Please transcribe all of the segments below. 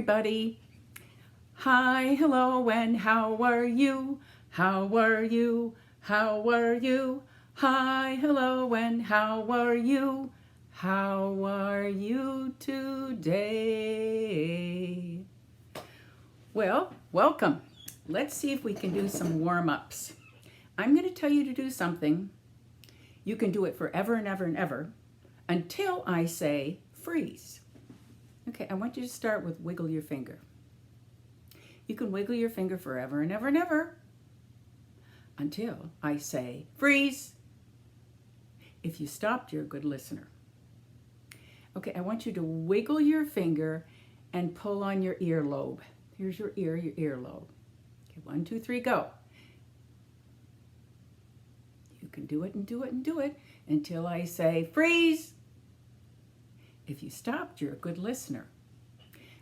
everybody. Hi, hello, and how are you? How are you? How are you? Hi, hello, and how are you? How are you today? Well, welcome. Let's see if we can do some warm-ups. I'm going to tell you to do something. You can do it forever and ever and ever until I say freeze. Okay, I want you to start with wiggle your finger. You can wiggle your finger forever and ever and ever until I say freeze. If you stopped, you're a good listener. Okay, I want you to wiggle your finger and pull on your earlobe. Here's your earlobe. Okay, 1, 2, 3, go. You can do it and do it and do it until I say freeze. If you stopped, you're a good listener.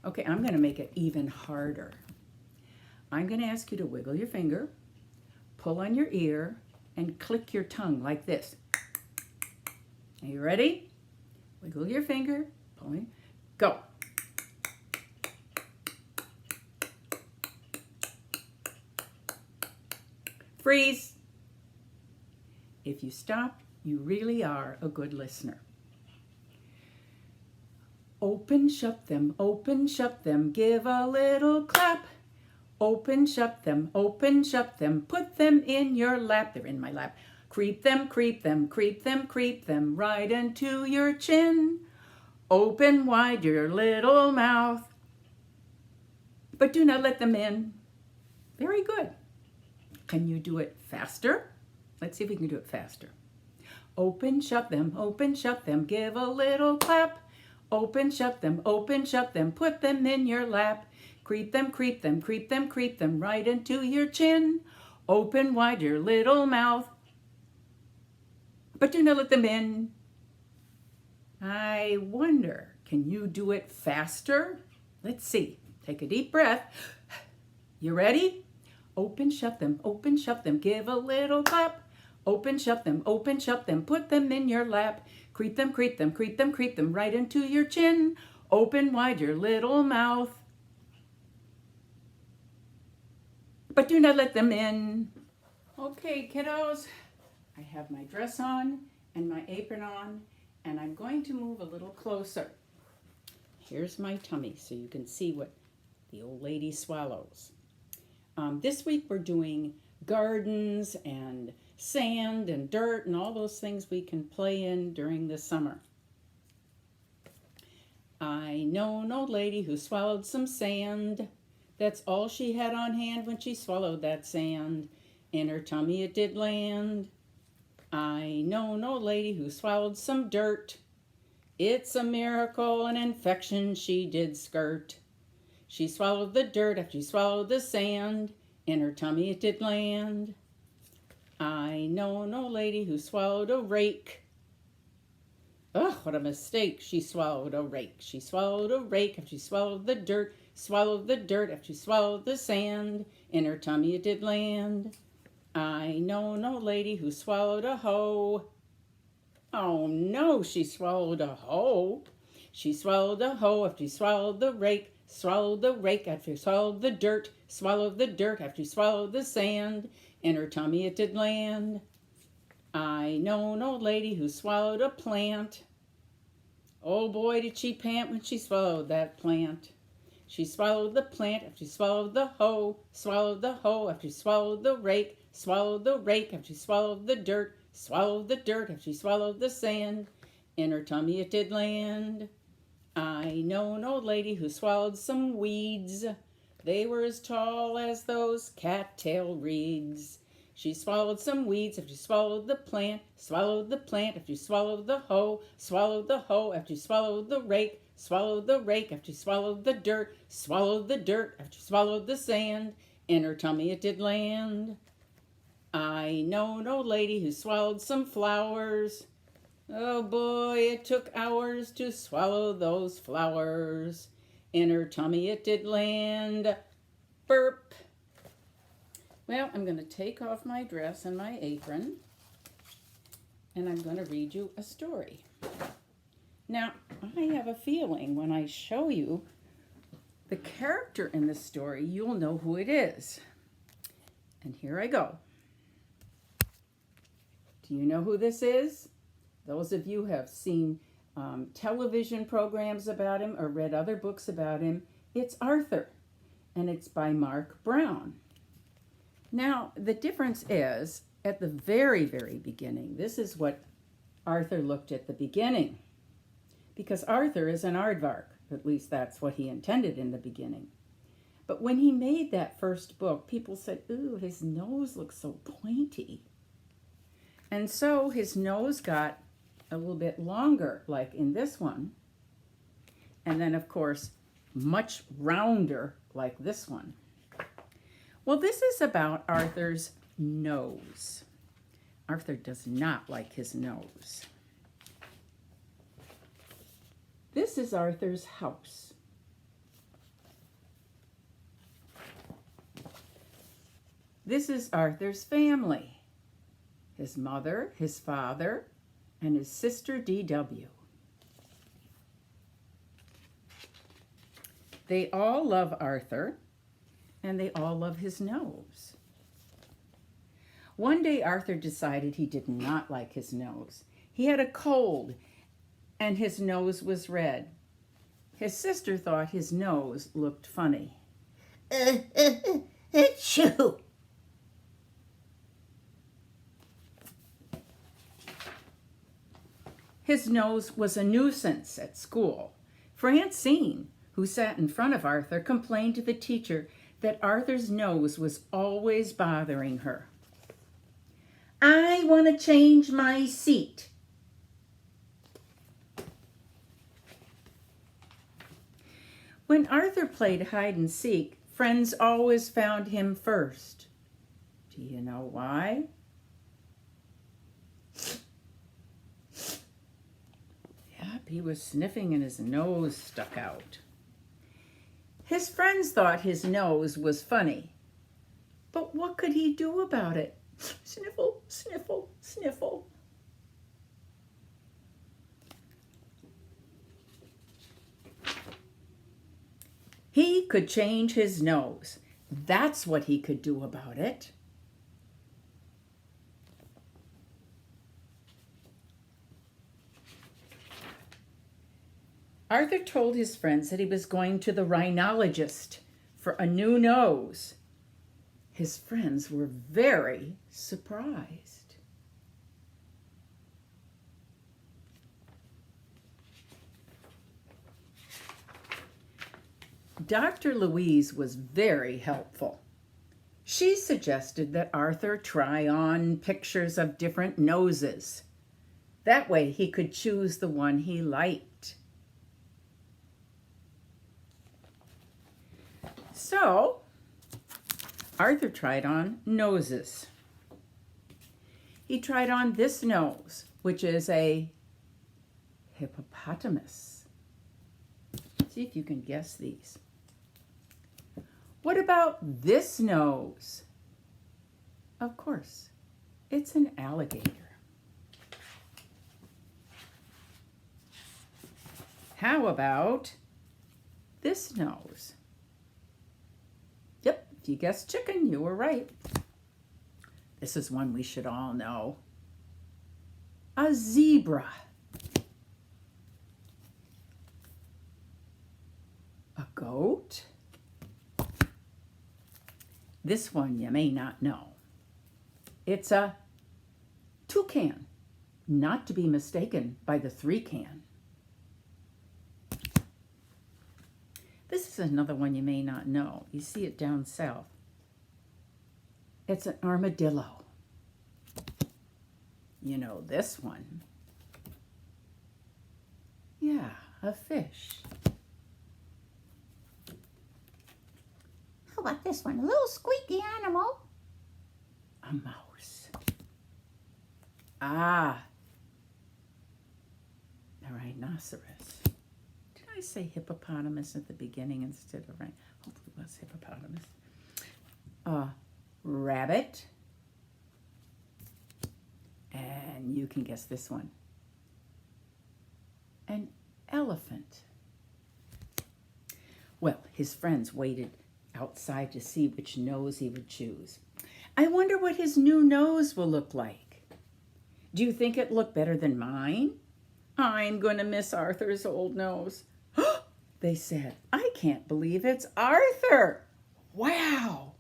Okay, I'm going to make it even harder. I'm going to ask you to wiggle your finger, pull on your ear, and click your tongue like this. Are you ready? Wiggle your finger, pull in, go. Freeze. If you stop, you really are a good listener. Open, shut them, give a little clap. Open, shut them, put them in your lap. They're in my lap. Creep them, right into your chin. Open wide your little mouth, but do not let them in. Very good. Can you do it faster? Let's see if we can do it faster. Open, shut them, give a little clap. Open, shut them, put them in your lap. Creep them, right into your chin. Open wide your little mouth, but do not let them in. I wonder, can you do it faster? Let's see. Take a deep breath. You ready? Open, shut them, give a little clap. Open, shut them, put them in your lap. Creep them, right into your chin. Open wide your little mouth, but do not let them in. Okay, kiddos, I have my dress on and my apron on, and I'm going to move a little closer. Here's my tummy so you can see what the old lady swallows. This week we're doing gardens and sand and dirt and all those things we can play in during the summer. I know an old lady who swallowed some sand. That's all she had on hand when she swallowed that sand. In her tummy it did land. I know an old lady who swallowed some dirt. It's a miracle, an infection she did skirt. She swallowed the dirt after she swallowed the sand. In her tummy it did land. I know an old lady who swallowed a rake. Ugh, what a mistake. She swallowed a rake. She swallowed a rake after she swallowed the dirt. Swallowed the dirt after she swallowed the sand. In her tummy it did land. I know an old lady who swallowed a hoe. Oh no, she swallowed a hoe. She swallowed a hoe after she swallowed the rake. Swallowed the rake after she swallowed the dirt. Swallowed the dirt after she swallowed the sand. In her tummy it did land. I know an old lady who swallowed a plant. Oh boy, did she pant when she swallowed that plant. She swallowed the plant after she swallowed the hoe. Swallowed the hoe after she swallowed the rake. Swallowed the rake after she swallowed the dirt. Swallowed the dirt after she swallowed the sand. In her tummy it did land. I know an old lady who swallowed some weeds. They were as tall as those cattail reeds. She swallowed some weeds after she swallowed the plant. Swallowed the plant after she swallowed the hoe. Swallowed the hoe after she swallowed the rake. Swallowed the rake after she swallowed the dirt. Swallowed the dirt after she swallowed the sand. In her tummy it did land. I know an old lady who swallowed some flowers. Oh boy, it took hours to swallow those flowers. In her tummy it did land. Burp. Well, I'm going to take off my dress and my apron, and I'm going to read you a story. Now, I have a feeling when I show you The character in the story, you'll know who it is. And here I go. Do you know who this is? Those of you who have seen television programs about him or read other books about him, it's Arthur, and it's by Mark Brown. Now, the difference is, at the very, very beginning, this is what Arthur looked at the beginning. Because Arthur is an aardvark, at least that's what he intended in the beginning. But when he made that first book, people said, ooh, his nose looks so pointy. And so his nose got a little bit longer, like in this one. And then, of course, much rounder, like this one. Well, this is about Arthur's nose. Arthur does not like his nose. This is Arthur's house. This is Arthur's family. His mother, his father, and his sister D.W. They all love Arthur, and they all love his nose. One day Arthur decided he did not like his nose. He had a cold, and his nose was red. His sister thought his nose looked funny. Achoo! His nose was a nuisance at school. Francine, who sat in front of Arthur, complained to the teacher that Arthur's nose was always bothering her. I want to change my seat. When Arthur played hide and seek, friends always found him first. Do you know why? He was sniffing and his nose stuck out. His friends thought his nose was funny. But what could he do about it? Sniffle, sniffle, sniffle. He could change his nose. That's what he could do about it. Arthur told his friends that he was going to the rhinologist for a new nose. His friends were very surprised. Dr. Louise was very helpful. She suggested that Arthur try on pictures of different noses. That way he could choose the one he liked. So, Arthur tried on noses. He tried on this nose, which is a hippopotamus. See if you can guess these. What about this nose? Of course, it's an alligator. How about this nose? Yep, if you guessed chicken, you were right. This is one we should all know. A zebra. A goat. This one you may not know. It's a toucan, not to be mistaken by the three-can. This is another one you may not know. You see it down south. It's an armadillo. You know this one. Yeah, a fish. How about this one? A little squeaky animal. A mouse. Ah, a rhinoceros. Did I say hippopotamus at the beginning instead of right? Hopefully it was hippopotamus. Rabbit. And you can guess this one. An elephant. Well, his friends waited outside to see which nose he would choose. I wonder what his new nose will look like. Do you think it looked better than mine? I'm going to miss Arthur's old nose. They said, I can't believe it's Arthur. Wow.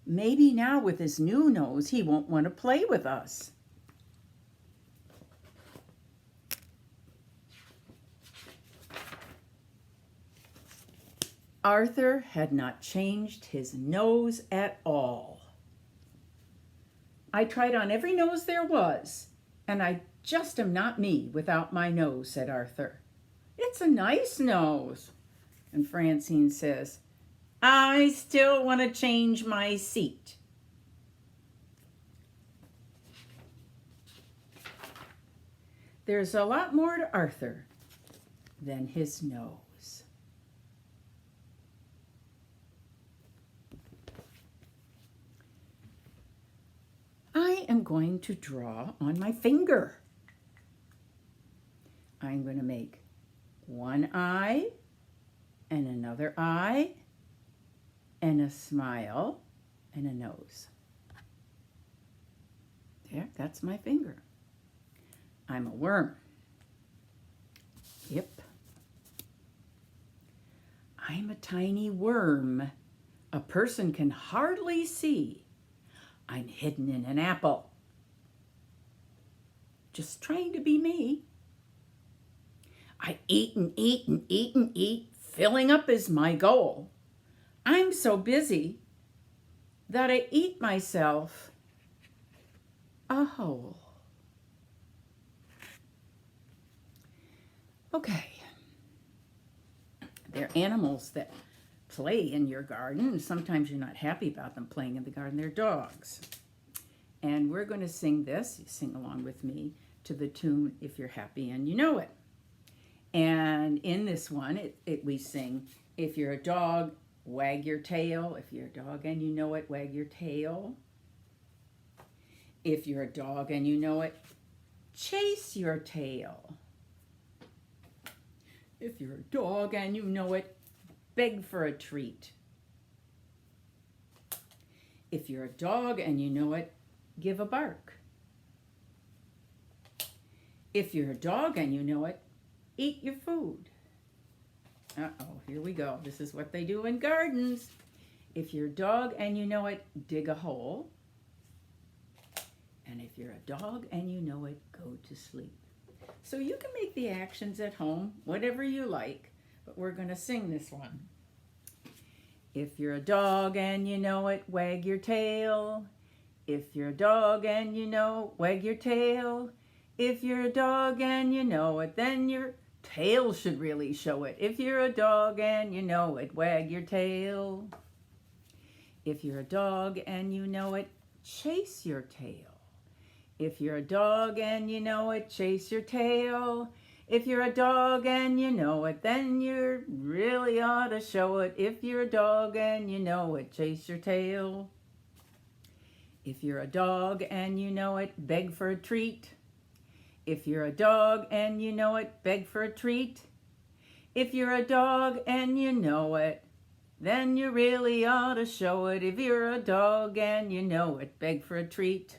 Maybe now with his new nose, he won't want to play with us. Arthur had not changed his nose at all. I tried on every nose there was, and I just am not me without my nose, said Arthur. It's a nice nose. And Francine says, I still want to change my seat. There's a lot more to Arthur than his nose. I am going to draw on my finger. I'm going to make one eye and another eye and a smile and a nose. There, that's my finger. I'm a worm. Yep. I'm a tiny worm. A person can hardly see. I'm hidden in an apple. Just trying to be me. I eat and eat and eat and eat. Filling up is my goal. I'm so busy that I eat myself a whole. Okay. They're animals that play in your garden. Sometimes you're not happy about them playing in the garden. They're dogs. And we're going to sing this, you sing along with me, to the tune If You're Happy and You Know It. And in this one, we sing, if you're a dog, wag your tail. If you're a dog and you know it, wag your tail. If you're a dog and you know it, chase your tail. If you're a dog and you know it, beg for a treat. If you're a dog and you know it, give a bark. If you're a dog and you know it, eat your food. Uh-oh, here we go. This is what they do in gardens. If you're a dog and you know it, dig a hole. And if you're a dog and you know it, go to sleep. So you can make the actions at home, whatever you like, but we're going to sing this one. If you're a dog and you know it, wag your tail. If you're a dog and you know, wag your tail. If you're a dog and you know it, then your tail should really show it. If you're a dog and you know it, wag your tail. If you're a dog and you know it, chase your tail. If you're a dog and you know it, chase your tail. If you're a dog and you know it, then you really ought to show it. If you're a dog and you know it, chase your tail. If you're a dog and you know it, beg for a treat. If you're a dog and you know it, beg for a treat. If you're a dog and you know it, then you really ought to show it. If you're a dog and you know it, beg for a treat.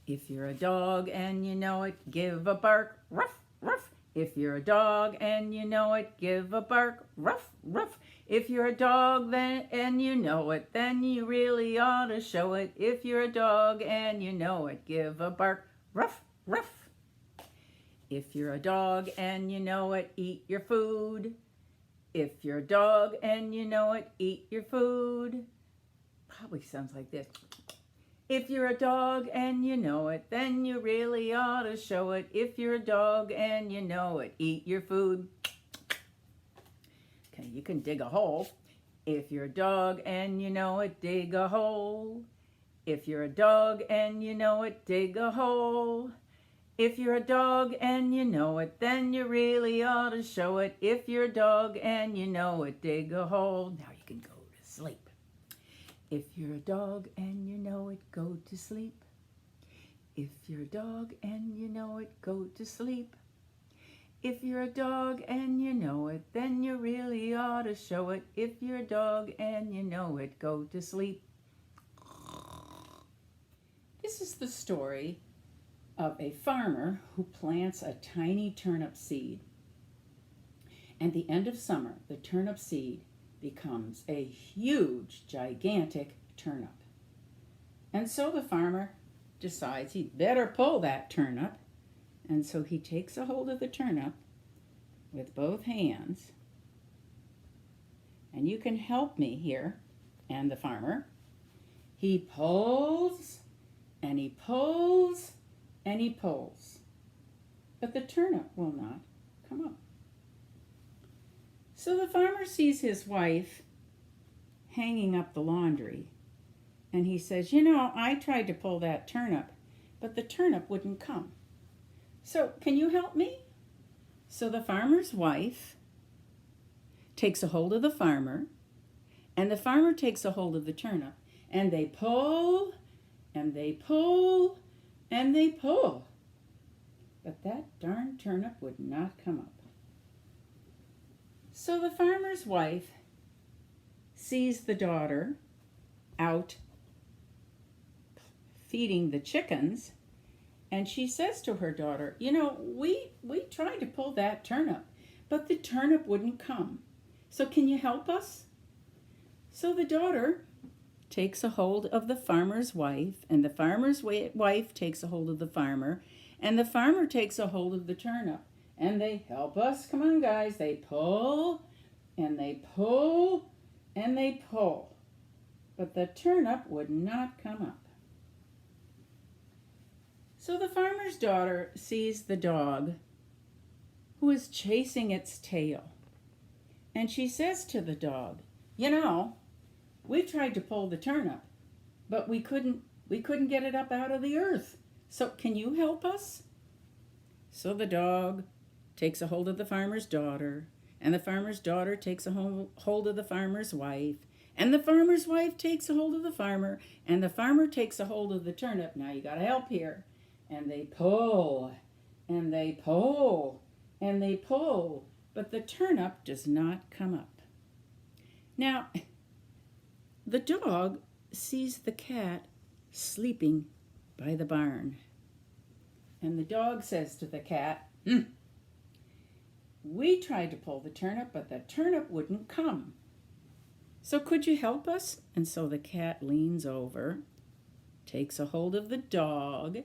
If you're a dog and you know it, give a bark, ruff, ruff. If you're a dog and you know it, give a bark, ruff, ruff. If you're a dog then and you know it, then you really ought to show it. If you're a dog and you know it, give a bark, ruff, ruff. If you're a dog and you know it, eat your food. If you're a dog and you know it, eat your food. Probably sounds like this. If you're a dog and you know it, then you really ought to show it. If you're a dog and you know it, eat your food. Okay, you can dig a hole. If you're a dog and you know it, dig a hole. If you're a dog and you know it, dig a hole. If you're a dog and you know it, then you really ought to show it. If you're a dog and you know it, dig a hole. Now you can go to sleep. If you're a dog and you know it, go to sleep. If you're a dog and you know it, go to sleep. If you're a dog and you know it, then you really ought to show it. If you're a dog and you know it, go to sleep. This is the story of a farmer who plants a tiny turnip seed. At the end of summer, the turnip seed becomes a huge, gigantic turnip. And so the farmer decides he'd better pull that turnip. And so he takes a hold of the turnip with both hands. And you can help me here, and the farmer. He pulls, and he pulls, and he pulls. But the turnip will not come up. So the farmer sees his wife hanging up the laundry. And he says, you know, I tried to pull that turnip, but the turnip wouldn't come. So can you help me? So the farmer's wife takes a hold of the farmer, and the farmer takes a hold of the turnip, and they pull, and they pull, and they pull. But that darn turnip would not come up. So the farmer's wife sees the daughter out feeding the chickens, and she says to her daughter, you know, we tried to pull that turnip, but the turnip wouldn't come. So can you help us? So the daughter takes a hold of the farmer's wife, and the farmer's wife takes a hold of the farmer, and the farmer takes a hold of the turnip. And they help us. Come on, guys. They pull, and they pull, and they pull. But the turnip would not come up. So the farmer's daughter sees the dog who is chasing its tail. And she says to the dog, you know, we tried to pull the turnip, but we couldn't get it up out of the earth. So can you help us? So the dog takes a hold of the farmer's daughter, and the farmer's daughter takes a hold of the farmer's wife, and the farmer's wife takes a hold of the farmer, and the farmer takes a hold of the turnip. Now you got to help here. And they pull, and they pull, and they pull, but the turnip does not come up. Now, the dog sees the cat sleeping by the barn. And the dog says to the cat, we tried to pull the turnip, but the turnip wouldn't come. So could you help us? And so the cat leans over, takes a hold of the dog,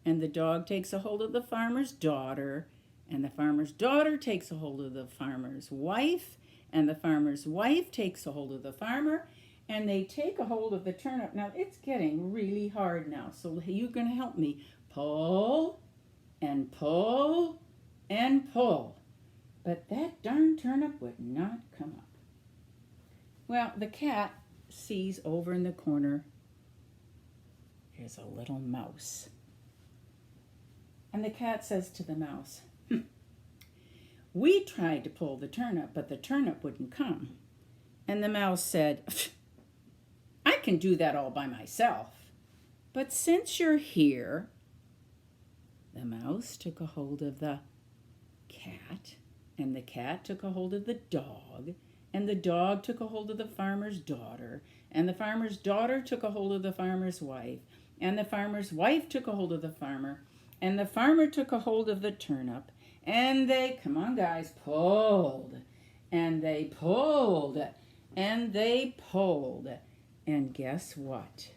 and the dog takes a hold of the farmer's daughter, and the farmer's daughter takes a hold of the farmer's wife, and the farmer's wife takes a hold of the farmer, and they take a hold of the turnip. Now, it's getting really hard now, so you're going to help me. Pull, and pull, and pull. But that darn turnip would not come up. Well, the cat sees over in the corner, there's a little mouse. And the cat says to the mouse, we tried to pull the turnip, but the turnip wouldn't come. And the mouse said, I can do that all by myself. But since you're here, the mouse took a hold of the cat, and the cat took a hold of the dog, and the dog took a hold of the farmer's daughter, and the farmer's daughter took a hold of the farmer's wife, and the farmer's wife took a hold of the farmer, and the farmer took a hold of the turnip, and they, come on guys, pulled, and they pulled, and they pulled, and guess what?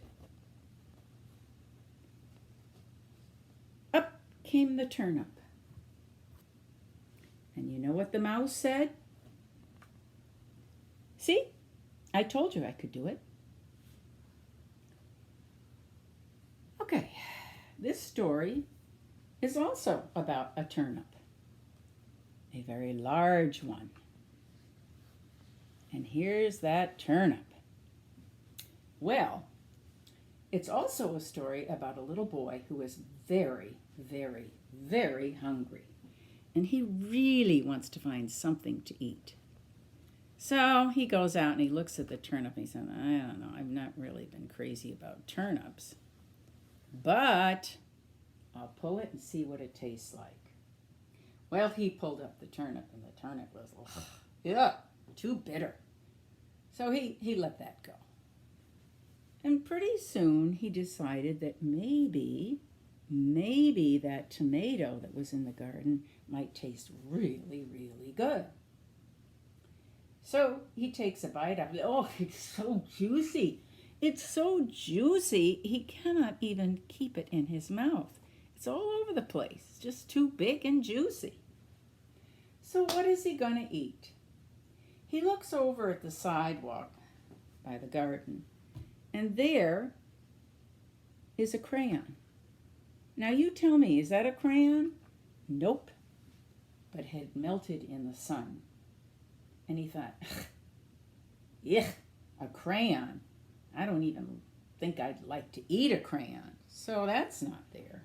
Up came the turnip. And you know what the mouse said? See, I told you I could do it. Okay, this story is also about a turnip, a very large one. And here's that turnip. Well, it's also a story about a little boy who is very, very, very hungry. And he really wants to find something to eat. So he goes out and he looks at the turnip and he says, I don't know, I've not really been crazy about turnips, but I'll pull it and see what it tastes like. Well, he pulled up the turnip, and the turnip was, yeah, too bitter. So he let that go. And pretty soon he decided that maybe that tomato that was in the garden might taste really, really good. So he takes a bite of it. Oh, it's so juicy. It's so juicy, he cannot even keep it in his mouth. It's all over the place. It's just too big and juicy. So what is he going to eat? He looks over at the sidewalk by the garden, and there is a crayon. Now you tell me, is that a crayon? Nope, but had melted in the sun. And he thought, yeah, a crayon. I don't even think I'd like to eat a crayon. So that's not there.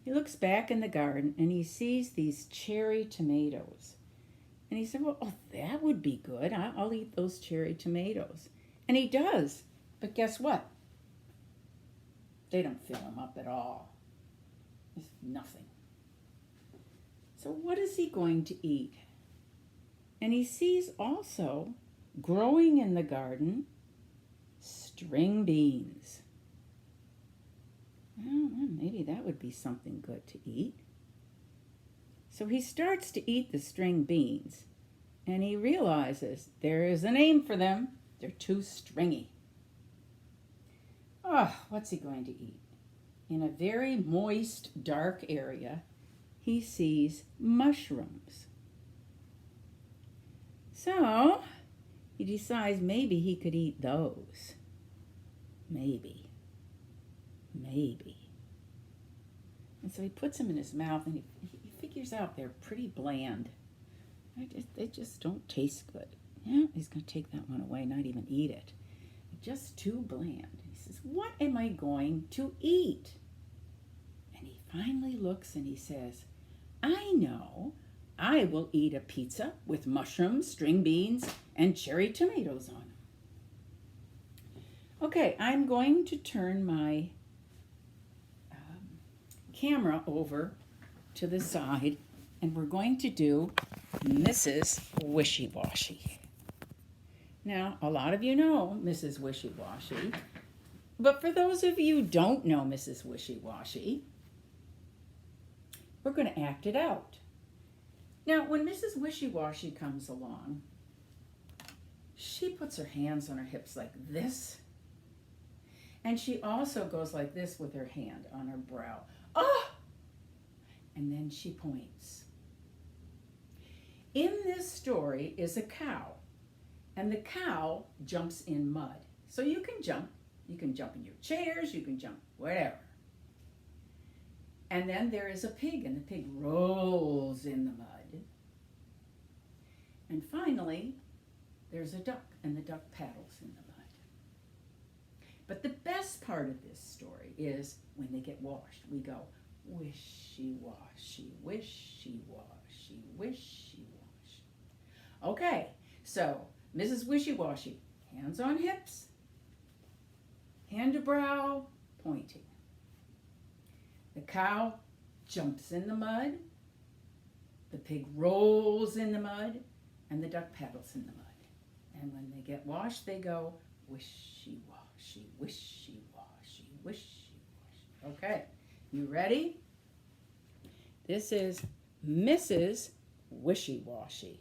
He looks back in the garden and he sees these cherry tomatoes. And he said, well, that would be good. I'll eat those cherry tomatoes. And he does. But guess what? They don't fill him up at all. It's nothing. So what is he going to eat? And he sees also, growing in the garden, string beans. Well, maybe that would be something good to eat. So he starts to eat the string beans, and he realizes there is a name for them. They're too stringy. Oh, what's he going to eat? In a very moist, dark area, he sees mushrooms. So he decides maybe he could eat those. Maybe. And so he puts them in his mouth, and he figures out they're pretty bland. They just don't taste good. Yeah, he's going to take that one away, not even eat it. Just too bland. He says, what am I going to eat? And he finally looks and he says, I know. I will eat a pizza with mushrooms, string beans, and cherry tomatoes on them. Okay, I'm going to turn my camera over to the side, and we're going to do Mrs. Wishy Washy. Now, a lot of you know Mrs. Wishy Washy, but for those of you who don't know Mrs. Wishy Washy, we're going to act it out. Now, when Mrs. Wishy Washy comes along, she puts her hands on her hips like this, and she also goes like this with her hand on her brow. Ah! And then she points. In this story is a cow, and the cow jumps in mud. So you can jump. You can jump in your chairs, you can jump wherever. And then there is a pig, and the pig rolls in the mud. And finally, there's a duck, and the duck paddles in the mud. But the best part of this story is when they get washed. We go, wishy washy, wishy washy, wishy washy. Okay, so Mrs. Wishy Washy, hands on hips, hand to brow, pointing. The cow jumps in the mud, the pig rolls in the mud, and the duck paddles in the mud. And when they get washed, they go, wishy washy, wishy washy, wishy washy. Okay, you ready? This is Mrs. Wishy Washy.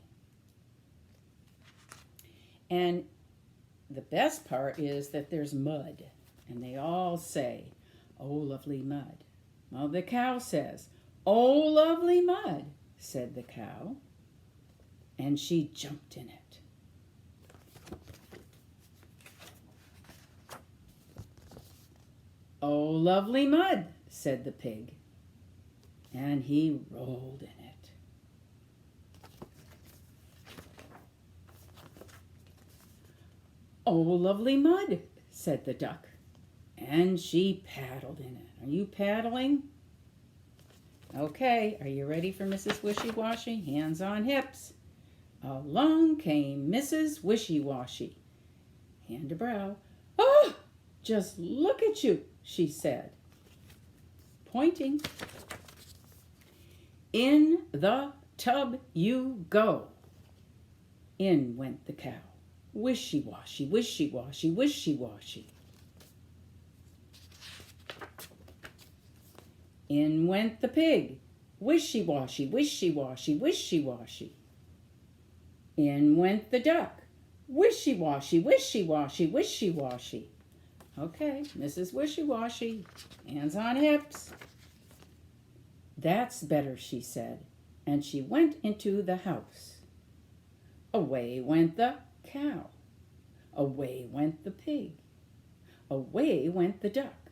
And the best part is that there's mud, and they all say, oh, lovely mud. Well, the cow says, oh, lovely mud, said the cow, and she jumped in it. Oh, lovely mud, said the pig, and he rolled in it. Oh, lovely mud, said the duck, and she paddled in it. Are you paddling? Okay, are you ready for Mrs. Wishy Washy? Hands on hips. Along came Mrs. Wishy Washy. Hand to brow. Oh, just look at you, she said, pointing. In the tub you go. In went the cow. Wishy washy, wishy washy, wishy washy. In went the pig. Wishy washy, wishy washy, wishy washy. In went the duck. Wishy washy, wishy washy, wishy washy. Okay, Mrs. Wishy Washy, hands on hips. That's better, she said, and she went into the house. Away went the cow. Away went the pig. Away went the duck.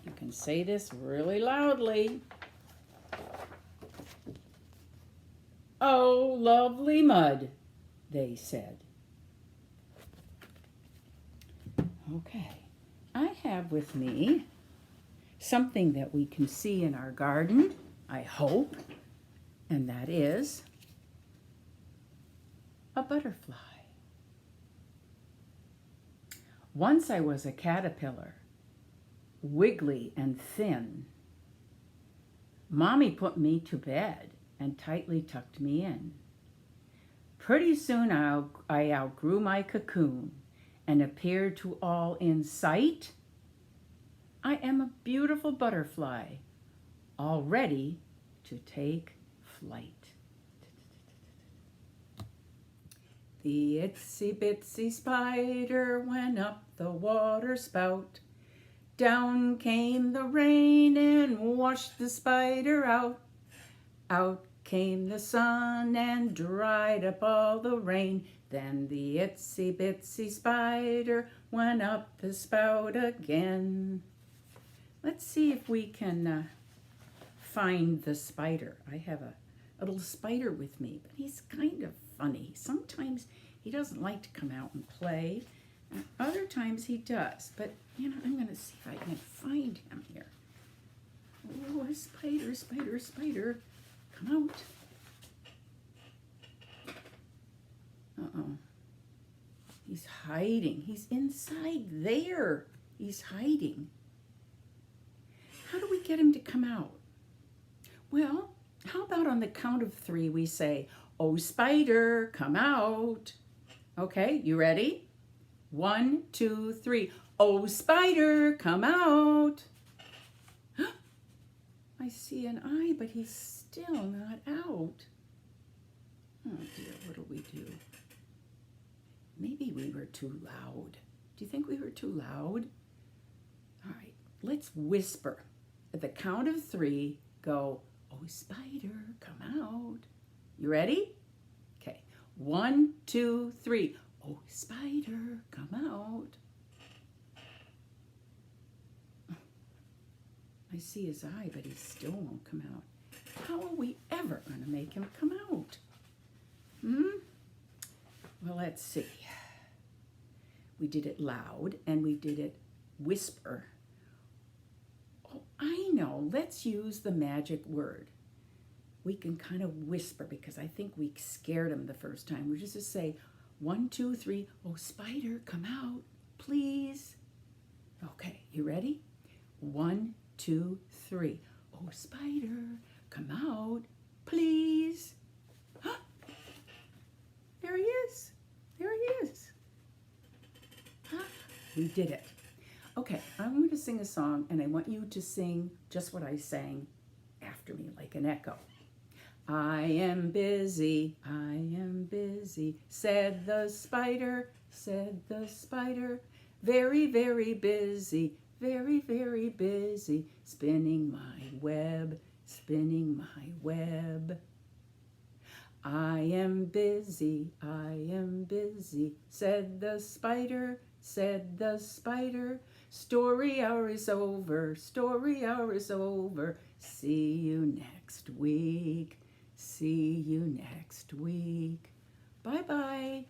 You can say this really loudly. Oh, lovely mud, they said. Okay, I have with me something that we can see in our garden, I hope, and that is a butterfly. Once I was a caterpillar, wiggly and thin. Mommy put me to bed and tightly tucked me in. Pretty soon I outgrew my cocoon and appeared to all in sight. I am a beautiful butterfly, all ready to take flight. The itsy bitsy spider went up the water spout. Down came the rain and washed the spider out. Out came the sun and dried up all the rain. Then the itsy bitsy spider went up the spout again. Let's see if we can find the spider. I have a little spider with me, but he's kind of funny. Sometimes he doesn't like to come out and play. Other times he does, but I'm going to see if I can find him here. Oh, a spider, spider, spider. Come out. Uh-oh. He's hiding. He's inside there. He's hiding. How do we get him to come out? Well, how about on the count of 3 we say, "Oh, spider, come out." Okay, you ready? 1, 2, 3. Oh, spider, come out. I see an eye, but he's still not out. Oh dear, what do we do? Maybe we were too loud. Do you think we were too loud? All right, let's whisper. At the count of 3, go, "Oh, spider, come out." You ready? Okay, 1, 2, 3. Oh, spider, come out. I see his eye, but he still won't come out. How are we ever going to make him come out? Well, let's see. We did it loud and we did it whisper. Oh, I know. Let's use the magic word. We can kind of whisper because I think we scared him the first time. We're just to say, 1, 2, 3. Oh, spider, come out, please. Okay, you ready? 1, 2, 3. Oh, spider, come out, please. There he is. There he is. We did it. Okay, I'm going to sing a song, and I want you to sing just what I sang after me, like an echo. I am busy, said the spider, very, very busy, very, very busy, spinning my web, spinning my web. I am busy, said the spider, story hour is over, story hour is over, see you next week. See you next week. Bye-bye.